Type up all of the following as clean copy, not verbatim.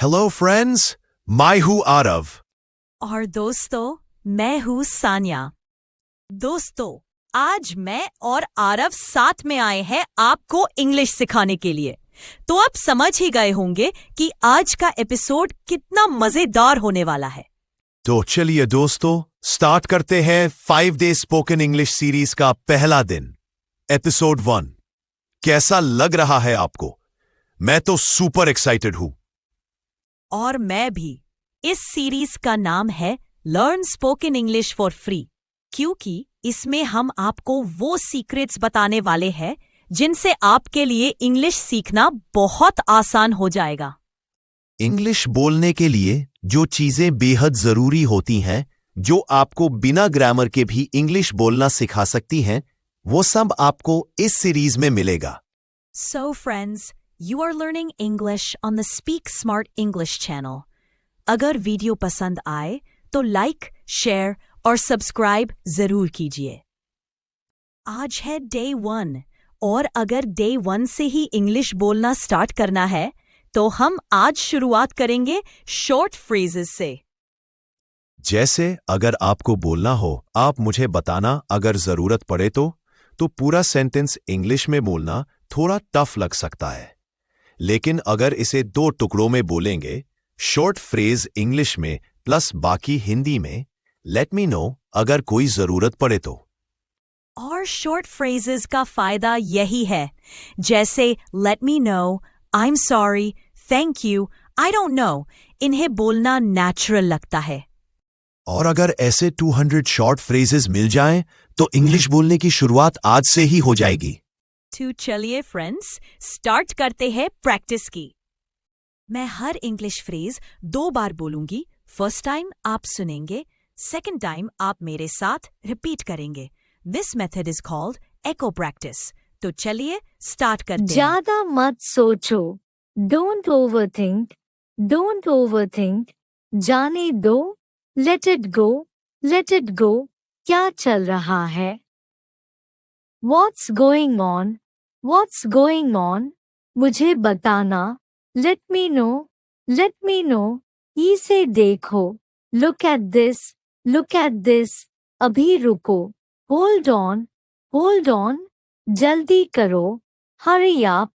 Hello friends, मैं हूँ आरव। और दोस्तों, मैं हूँ सानिया। दोस्तों, आज मैं और आरव साथ में आए हैं आपको इंग्लिश सिखाने के लिए। तो आप समझ ही गए होंगे कि आज का एपिसोड कितना मजेदार होने वाला है। तो चलिए दोस्तों, स्टार्ट करते हैं 5 डे स्पोकन इंग्लिश सीरीज का पहला दिन, एपिसोड 1। कैसा लग रहा है आपको? मैं तो सुपर एक्साइटेड हूं। और मैं भी। इस सीरीज का नाम है learn spoken English for free, क्योंकि इसमें हम आपको वो सीक्रेट्स बताने वाले हैं जिनसे आपके लिए इंग्लिश सीखना बहुत आसान हो जाएगा। इंग्लिश बोलने के लिए जो चीजें बेहद जरूरी होती हैं, जो आपको बिना ग्रामर के भी इंग्लिश बोलना सिखा सकती हैं, वो सब आपको इस सीरीज में मिलेगा। So friends, you are learning English on the Speak Smart English channel. अगर वीडियो पसंद आए तो लाइक, शेयर और सब्सक्राइब जरूर कीजिए। आज है डे 1 और अगर डे 1 से ही इंग्लिश बोलना स्टार्ट करना है तो हम आज शुरुआत करेंगे शॉर्ट फ्रेजेस से। जैसे अगर आपको बोलना हो, आप मुझे बताना अगर जरूरत पड़े तो पूरा सेंटेंस इंग्लिश में बोलना थोड़ा टफ लग सकता है। लेकिन अगर इसे 2 टुकड़ों में बोलेंगे, शॉर्ट फ्रेज इंग्लिश में प्लस बाकी हिंदी में, लेट मी नो अगर कोई जरूरत पड़े तो। और शॉर्ट फ्रेजेस का फायदा यही है, जैसे let me know, I am sorry, thank you, I don't know, इन्हें बोलना नेचुरल लगता है। और अगर ऐसे 200 शॉर्ट फ्रेजेस मिल जाएं, तो इंग्लिश बोलने की शुरुआत आज से ही हो जाएगी। तो चलिए फ्रेंड्स, स्टार्ट करते हैं प्रैक्टिस की। मैं हर इंग्लिश फ्रेज 2 बार बोलूंगी। फर्स्ट टाइम आप सुनेंगे, सेकंड टाइम आप मेरे साथ रिपीट करेंगे। This method is called echo practice. तो चलिए स्टार्ट करते हैं। ज्यादा मत सोचो, डोंट ओवरथिंक, डोंट ओवरथिंक, जाने दो, let it go, let it go. क्या चल रहा है? What's going on, what's going on, मुझे बताना, let me know, let me know. इसे देखो, look at this, look at this. अभी रुको, होल्ड ऑन, होल्ड ऑन, जल्दी करो, हरी आप,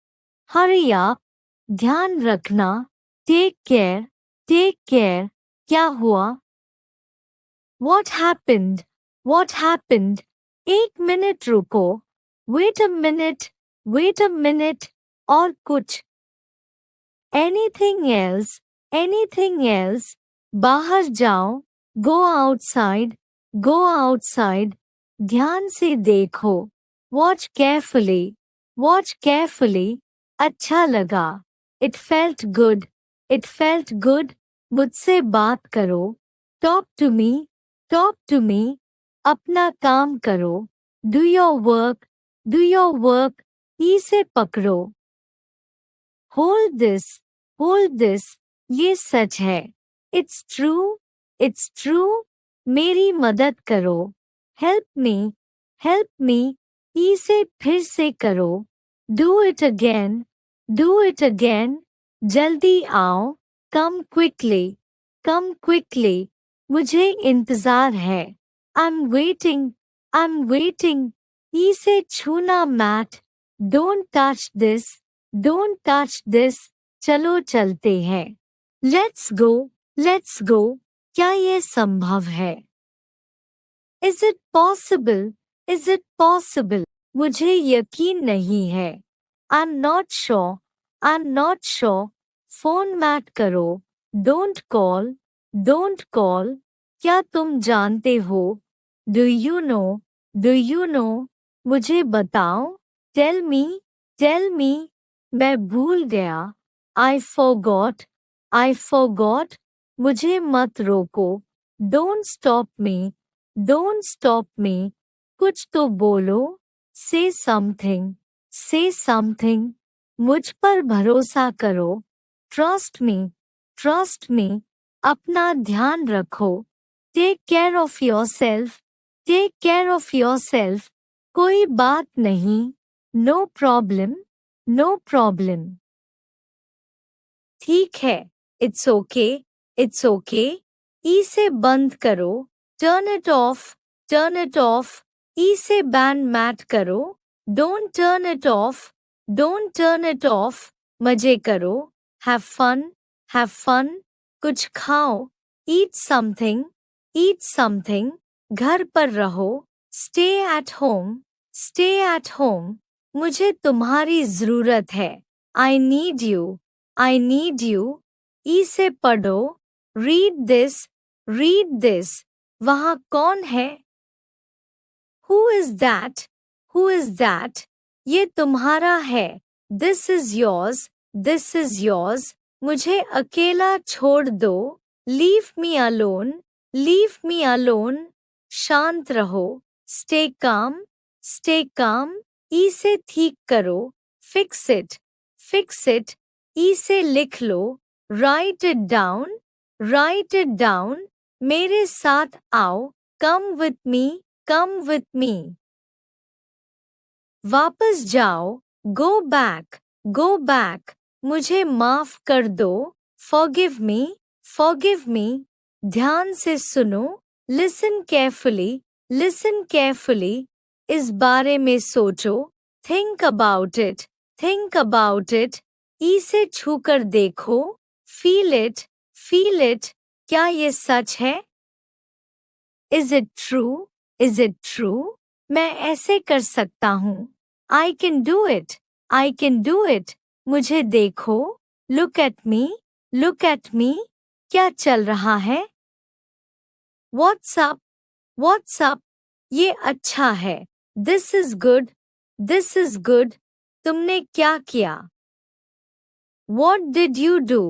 हरी आप। ध्यान रखना, टेक केयर, टेक केयर। क्या हुआ? What happened? What happened? 1 minute रुको, wait a minute, wait a minute। और कुछ? Anything else? Anything else? बाहर जाओ, go outside, go outside। ध्यान से देखो, watch carefully, watch carefully। अच्छा लगा, it felt good, it felt good। मुझसे बात करो, talk to me, talk to me। अपना काम करो, do your work, do your work। इसे पकड़ो, hold this, hold this। ये सच है, it's true, it's true। मेरी मदद करो, help me, help me। इसे फिर से करो, do it again, do it again। जल्दी आओ, come quickly, come quickly। मुझे इंतजार है, I'm waiting, I'm waiting। इसे छूना mat, don't touch this, don't touch this। चलो चलते हैं, let's go, let's go। क्या ये संभव है? Is it possible, is it possible? मुझे यकीन नहीं है, I'm not sure, I'm not sure। Phone मैट करो, don't call, don't call। क्या तुम जानते हो? Do you know, do you know? मुझे बताओ, tell me, tell me। मैं भूल गया, I forgot, I forgot। मुझे मत रोको, don't stop me, don't stop me। कुछ तो बोलो, say something, say something। मुझ पर भरोसा करो, trust me, trust me। अपना ध्यान रखो, take care of yourself, take care of yourself। कोई बात नहीं, no problem, no problem। ठीक है, इट्स ओके, इट्स ओके। ई से बंद करो, turn it off, turn it off. ई से बैंड मैट करो, don't turn it off, don't turn it off. मजे करो, हैव फन, हैव फन। कुछ खाओ, ईट समथिंग, ईट समथिंग। घर पर रहो, stay at home, stay at home. मुझे तुम्हारी जरूरत है, I need you, I need you. ई से पढ़ो, रीड दिस, रीड दिस। वहाँ कौन है? Who is that? Who is that? ये तुम्हारा है, this is yours, this is yours। मुझे अकेला छोड़ दो, leave me alone, leave me alone। शांत रहो, stay calm, stay calm। ई से ठीक करो, fix it, fix it। ई से लिख लो, write it down, write it down। मेरे साथ आओ, come with me, come with me। वापस जाओ, go back, go back। मुझे माफ कर दो, forgive me, forgive me। ध्यान से सुनो, listen carefully, listen carefully। इस बारे में सोचो, think about it, think about it। ई से छूकर देखो, feel it, feel it। क्या ये सच है? Is it true? Is it true? मैं ऐसे कर सकता हूँ, I can do it, I can do it। मुझे देखो, look at me, look at me। क्या चल रहा है? What's up? What's up? ये अच्छा है, this is good, this is good। तुमने क्या किया? What did you do?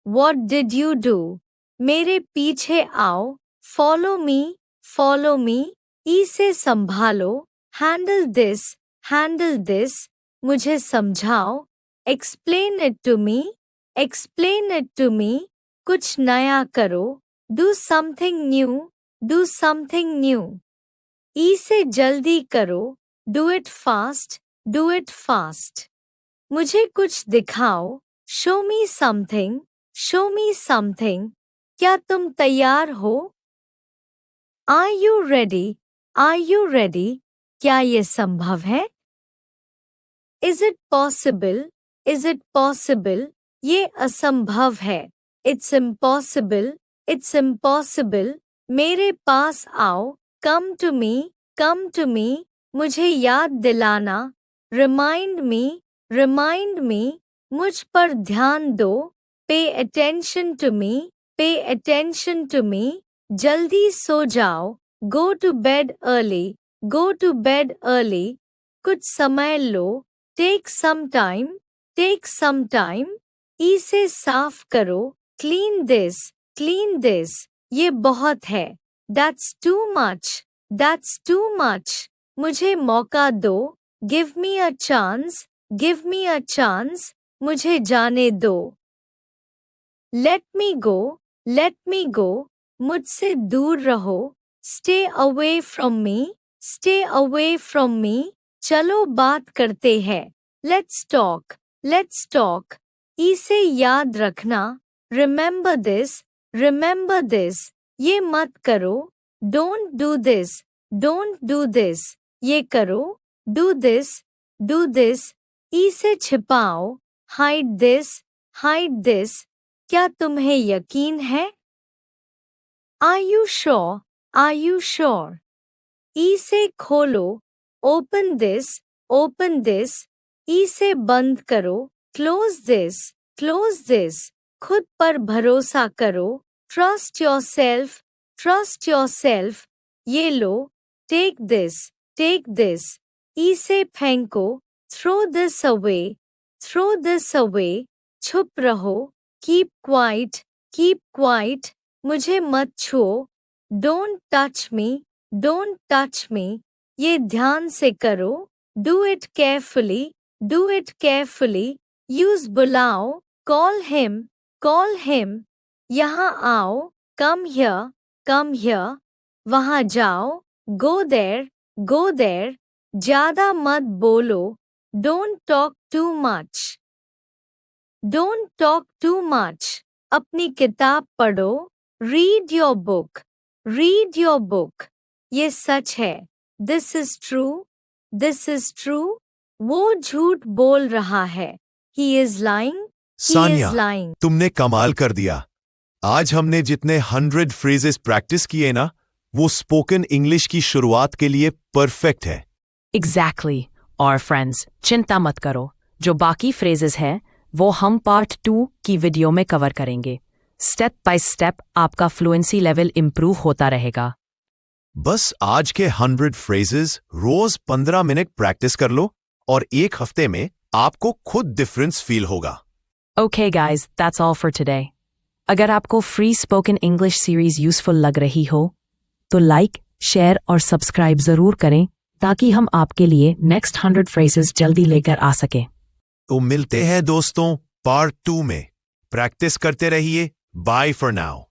What did you do? मेरे पीछे आओ, follow me, follow me। ई से संभालो, handle this, handle this। मुझे समझाओ, explain it to me, explain it to me। कुछ नया करो, do something new, do something new। ई से जल्दी करो, do it fast, do it fast। मुझे कुछ दिखाओ, show me something, show me something। क्या तुम तैयार हो? Are you ready? Are you ready? क्या ये संभव है? Is it possible? Is it possible? ये असंभव है, it's impossible, it's impossible। मेरे पास आओ, come to me, come to me। मुझे याद दिलाना, remind me, remind me। मुझ पर ध्यान दो, pay attention to me, pay attention to me। जल्दी सो जाओ, go to bed early, go to bed early। कुछ समय लो, take some time, take some time। ई से साफ करो, clean this, clean this। ये बहुत है, that's too much, that's too much। मुझे मौका दो, give me a chance, give me a chance। मुझे जाने दो, let me go, let me go। मुझसे दूर रहो, stay away from me, stay away from me। चलो बात करते हैं, let's talk, let's talk। इसे याद रखना, remember this, remember this। ये मत करो, don't do this, don't do this। ये करो, do this, do this। इसे छिपाओ, hide this, hide this। क्या तुम्हें यकीन है? Are you sure? Are you sure? ई से खोलो, open this, open this। ई से बंद करो, close this, close this। खुद पर भरोसा करो, trust yourself, trust yourself। ये लो, take this, take this। ई से फेंको, throw this away, throw this away। छुप रहो, keep quiet, keep quiet। मुझे मत छुओ, don't touch me, don't touch me। ये ध्यान से करो, do it carefully, do it carefully। use बुलाओ, call him, call him। यहाँ आओ, come here, come here। वहाँ जाओ, go there, go there। ज़्यादा मत बोलो, don't talk too much, don't talk too much। अपनी किताब पढ़ो। Read your book. Read your book. ये सच है। This is true. This is true. वो झूठ बोल रहा है। He is lying. He Sania, is lying. तुमने कमाल कर दिया। आज हमने जितने 100 फ्रेजेस प्रैक्टिस किए ना, वो स्पोकन इंग्लिश की शुरुआत के लिए परफेक्ट है। Exactly. और फ्रेंड्स, चिंता मत करो, जो बाकी फ्रेजेस हैं वो हम पार्ट 2 की वीडियो में कवर करेंगे। स्टेप बाय स्टेप आपका फ्लुएंसी लेवल इंप्रूव होता रहेगा। बस आज के 100 फ्रेजेस रोज 15 मिनट प्रैक्टिस कर लो और एक हफ्ते में आपको खुद डिफरेंस फील होगा। Okay guys, that's all for today. अगर आपको free spoken English series useful लग रही हो तो लाइक, शेयर और सब्सक्राइब जरूर करें ताकि हम आपके लिए नेक्स्ट 100 फ्रेजेस जल्दी लेकर आ सकें। तो मिलते हैं दोस्तों पार्ट 2 में। प्रैक्टिस करते रहिए। Bye for now.